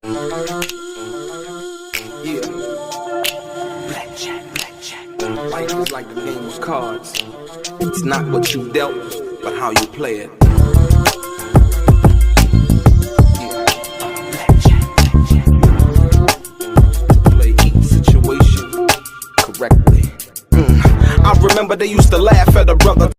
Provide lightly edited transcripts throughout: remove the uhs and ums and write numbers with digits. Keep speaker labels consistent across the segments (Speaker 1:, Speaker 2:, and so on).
Speaker 1: Yeah. Blackjack. Life is like a game of cards. It's not what you dealt, but how you play it. Play each situation correctly. I remember they used to laugh at a brother.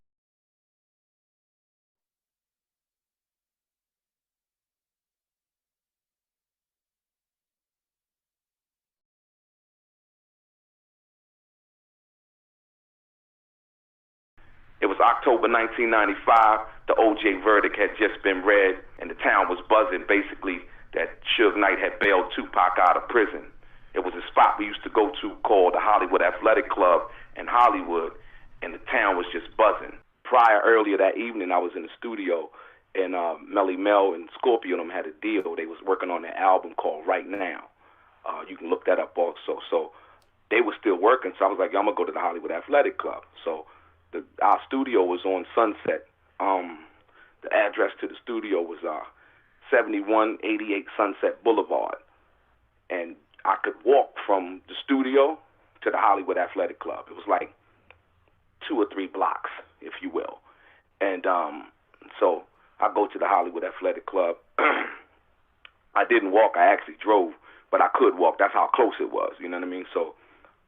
Speaker 2: It was October 1995. The OJ verdict had just been read, and the town was buzzing, basically, that Suge Knight had bailed Tupac out of prison. It was a spot we used to go to called the Hollywood Athletic Club in Hollywood, and the town was just buzzing. Earlier that evening, I was in the studio, and Melly Mel and Scorpio and them had a deal. They was working on an album called Right Now. You can look that up also. So they were still working, so I was like, I'm going to go to the Hollywood Athletic Club. So our studio was on Sunset. The address to the studio was 7188 Sunset Boulevard. And I could walk from the studio to the Hollywood Athletic Club. It was like 2 or 3 blocks, if you will. And so I go to the Hollywood Athletic Club. I didn't walk, I actually drove, but I could walk. That's how close it was, you know what I mean? So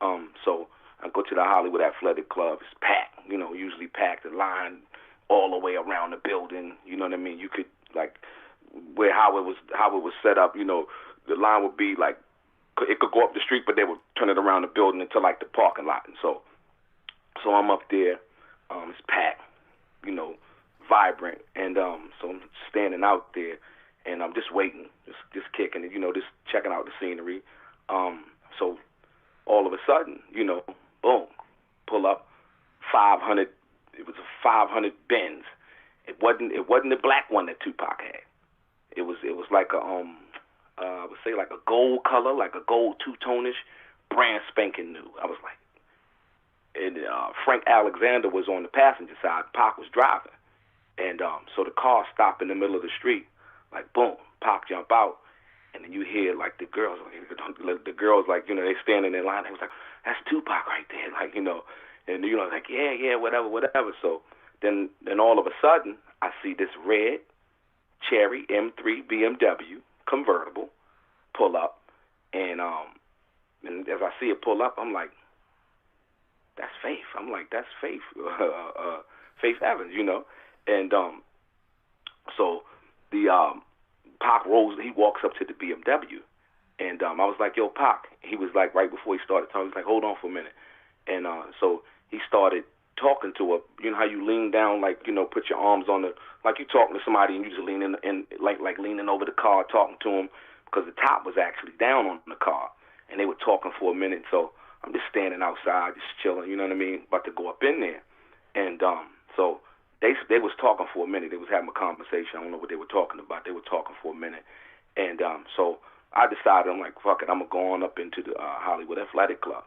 Speaker 2: I go to the Hollywood Athletic Club. It's packed, usually packed, the line all the way around the building. You know what I mean? You could how it was set up. The line would be like it could go up the street, but they would turn it around the building into like the parking lot. And so I'm up there. It's packed, vibrant, and so I'm standing out there, and I'm just waiting, just kicking it, just checking out the scenery. So all of a sudden, boom, pull up, 500. It was a 500 Benz. It wasn't the black one that Tupac had. It was like a I would say like a gold color, like a gold two-tonish, brand spanking new. I was like, and Frank Alexander was on the passenger side. Pac was driving, and so the car stopped in the middle of the street. Like boom, Pac jump out. And then you hear like the girls like, they standing in line. They was like, that's Tupac right there, like, and like, yeah, whatever. So then all of a sudden, I see this red cherry M3 BMW convertible pull up, and as I see it pull up, I'm like, that's Faith. I'm like, that's Faith, Faith Evans, and so the Pac rolls, he walks up to the BMW, and I was like, yo, Pac. He was like, right before he started talking, he's like, hold on for a minute. And so he started talking to her. You know how you lean down, like, put your arms on like you talking to somebody and you just lean in like leaning over the car talking to him, because the top was actually down on the car. And they were talking for a minute, so I'm just standing outside, just chilling, you know what I mean, about to go up in there. And so they was talking for a minute. They was having a conversation. I don't know what they were talking about. They were talking for a minute. And so I decided, I'm like, fuck it, I'm going to go on up into the Hollywood Athletic Club.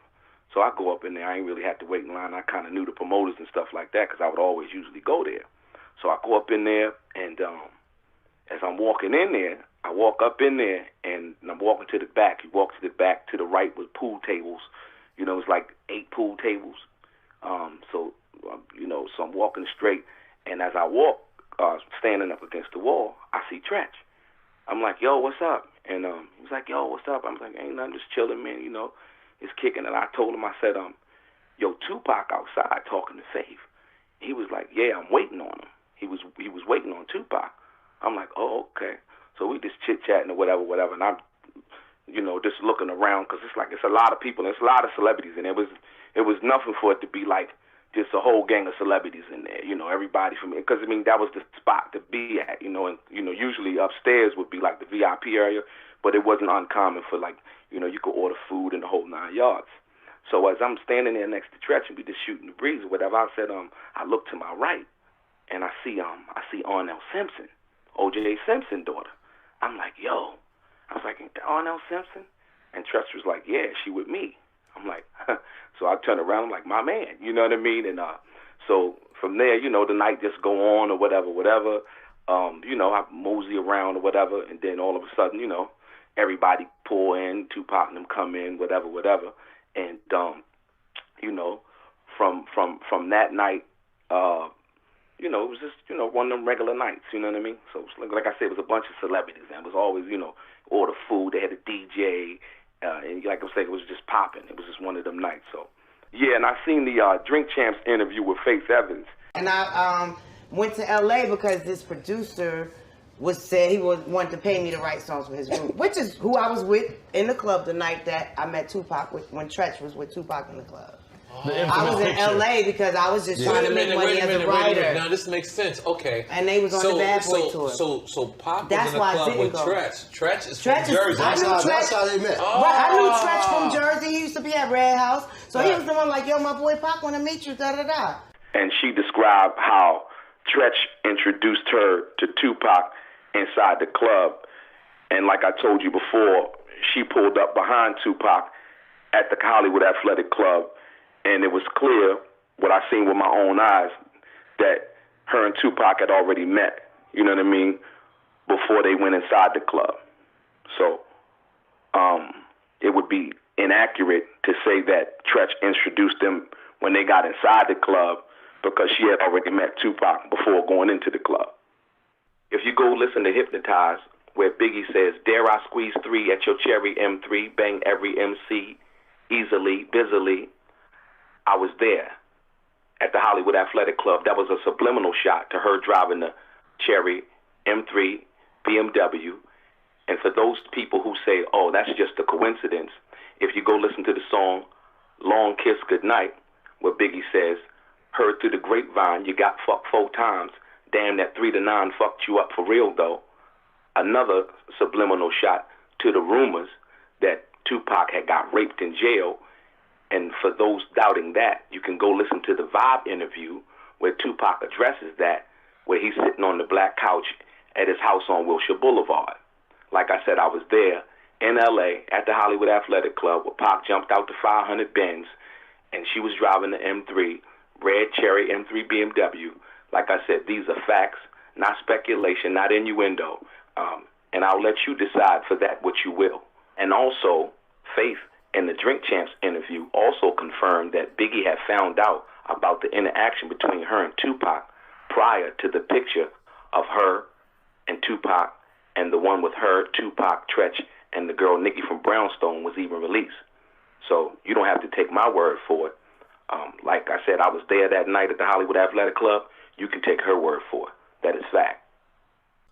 Speaker 2: So I go up in there. I ain't really had to wait in line. I kind of knew the promoters and stuff like that, because I would always usually go there. So I go up in there, and as I'm walking in there, I walk up in there, and I'm walking to the back. You walk to the back, to the right was pool tables. It's like 8 pool tables. So I'm walking straight, and as I walk, standing up against the wall, I see Treach. I'm like, yo, what's up? And he's like, yo, what's up? I'm like, ain't nothing, just chilling, man, it's kicking. And I told him, I said, yo, Tupac outside talking to Faith. He was like, yeah, I'm waiting on him. He was waiting on Tupac. I'm like, oh, okay. So we just chit-chatting or whatever, and I'm, just looking around, because it's a lot of people, and it's a lot of celebrities, and it was nothing for it to be like just a whole gang of celebrities in there, everybody from, because, that was the spot to be at, and, usually upstairs would be like the VIP area, but it wasn't uncommon for, like, you could order food and the whole 9 yards. So as I'm standing there next to Treach, and we just shooting the breeze or whatever, I said, I look to my right, and I see Arnelle Simpson, O.J. Simpson's daughter. I'm like, yo. I was like, Arnelle Simpson? And Treach was like, yeah, she with me. I'm like, so I turn around, I'm like, my man, you know what I mean? And so from there, the night just go on or whatever. I mosey around or whatever, and then all of a sudden, everybody pull in, Tupac and them come in, whatever. And, you know, from that night, you know, it was just, you know, one of them regular nights, you know what I mean? So, like I said, it was a bunch of celebrities, and it was always, you know, order food, they had a DJ, and like I said, it was just popping. It was just one of them nights, so. Yeah, and I seen the Drink Champs interview with Faith Evans.
Speaker 3: And I went to LA because this producer said he wanted to pay me to write songs for his group, which is who I was with in the club the night that I met Tupac when Treach was with Tupac in the club. I was in LA because I was just trying to make money as a writer.
Speaker 4: Now this makes sense. Okay.
Speaker 3: And they was on the Bad Boy tour.
Speaker 4: So Pac was in the club with Treach. Treach is from Jersey.
Speaker 5: That's how they met.
Speaker 3: Oh. Right, I knew Treach from Jersey. He used to be at Red House. So he was the one like, yo, my boy Pac want to meet you, da-da-da.
Speaker 2: And she described how Treach introduced her to Tupac inside the club. And like I told you before, she pulled up behind Tupac at the Hollywood Athletic Club. And it was clear, what I seen with my own eyes, that her and Tupac had already met, you know what I mean, before they went inside the club. So it would be inaccurate to say that Treach introduced them when they got inside the club, because she had already met Tupac before going into the club. If you go listen to Hypnotize, where Biggie says, dare I squeeze 3 at your cherry M3, bang every MC, easily, busily, I was there at the Hollywood Athletic Club. That was a subliminal shot to her driving the cherry M3 BMW. And for those people who say, oh, that's just a coincidence, if you go listen to the song Long Kiss Goodnight, where Biggie says, heard through the grapevine, you got fucked 4 times. Damn, that 3 to 9 fucked you up for real, though. Another subliminal shot to the rumors that Tupac had got raped in jail. And for those doubting that, you can go listen to the Vibe interview where Tupac addresses that, where he's sitting on the black couch at his house on Wilshire Boulevard. Like I said, I was there in L.A. at the Hollywood Athletic Club where Pac jumped out the 500 Benz, and she was driving the M3, red cherry M3 BMW. Like I said, these are facts, not speculation, not innuendo. And I'll let you decide for that what you will. And also, Faith in the Drink Champs interview also confirmed that Biggie had found out about the interaction between her and Tupac prior to the picture of her and Tupac, and the one with her, Tupac, Treach, and the girl Nikki from Brownstone was even released. So you don't have to take my word for it. Like I said, I was there that night at the Hollywood Athletic Club. You can take her word for it. That is fact.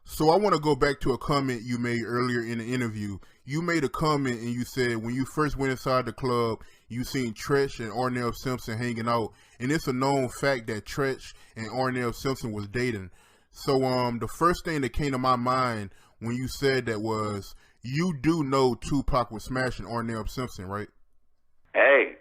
Speaker 5: So I want to go back to a comment you made earlier in the interview. You made a comment and you said when you first went inside the club, you seen Treach and Arnelle Simpson hanging out. And it's a known fact that Treach and Arnelle Simpson was dating. So the first thing that came to my mind when you said that was, you do know Tupac was smashing Arnelle Simpson, right?
Speaker 2: Hey,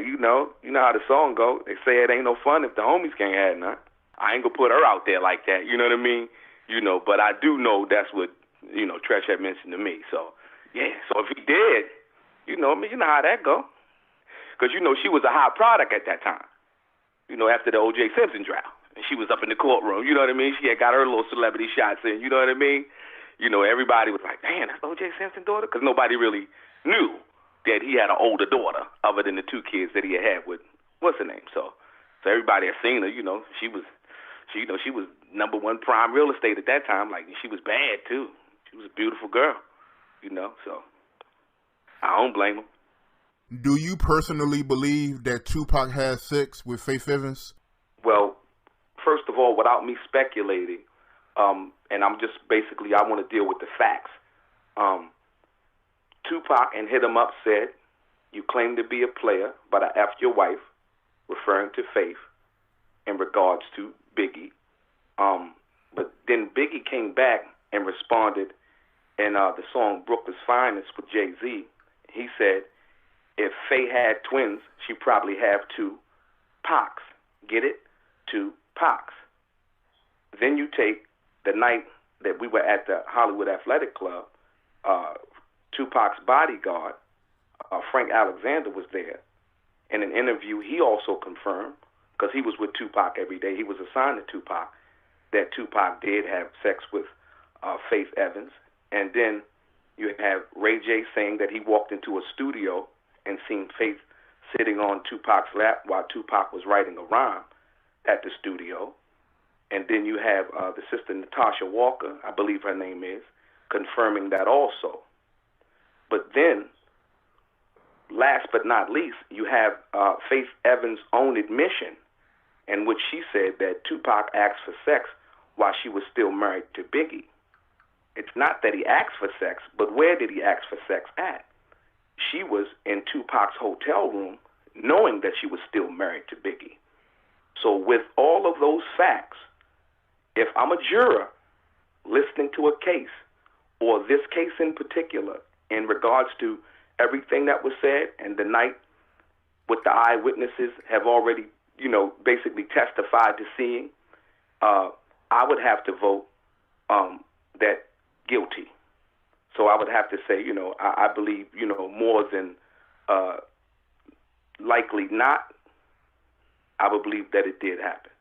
Speaker 2: you know how the song go. They say it ain't no fun if the homies can't have none. I ain't gonna put her out there like that, you know what I mean? You know, but I do know that's what, you know, Treach had mentioned to me. So, yeah, so if he did, you know how that go. Because, you know, she was a hot product at that time, you know, after the O.J. Simpson trial. And she was up in the courtroom, you know what I mean? She had got her little celebrity shots in, you know what I mean? You know, everybody was like, damn, that's O.J. Simpson's daughter? Because nobody really knew that he had an older daughter other than the 2 kids that he had with, what's her name? So everybody had seen her, you know, she was number 1 prime real estate at that time. Like, she was bad, too. She was a beautiful girl, you know, so I don't blame him.
Speaker 5: Do you personally believe that Tupac has sex with Faith Evans?
Speaker 2: Well, first of all, without me speculating, and I'm just basically, I want to deal with the facts. Tupac and Hit 'Em Up said, you claim to be a player, but I effed your wife, referring to Faith, in regards to Biggie. But then Biggie came back and responded in the song Brooklyn's Finest with Jay-Z. He said, if Faye had twins, she'd probably have 2 Pacs. Get it? 2 Pacs. Then you take the night that we were at the Hollywood Athletic Club, Tupac's bodyguard, Frank Alexander, was there. In an interview, he also confirmed, because he was with Tupac every day, he was assigned to Tupac, that Tupac did have sex with Faith Evans. And then You have Ray J saying that he walked into a studio and seen Faith sitting on Tupac's lap while Tupac was writing a rhyme at the studio. And then you have the sister Natasha Walker, I believe her name is, confirming that also. But then, last but not least, you have Faith Evans' own admission in which she said that Tupac asked for sex while she was still married to Biggie. It's not that he asked for sex, but where did he ask for sex at? She was in Tupac's hotel room knowing that she was still married to Biggie. So with all of those facts, if I'm a juror listening to a case, or this case in particular, in regards to everything that was said and the night what the eyewitnesses have already, basically testified to seeing, I would have to vote that guilty. So I would have to say, I believe, more than likely not, I would believe that it did happen.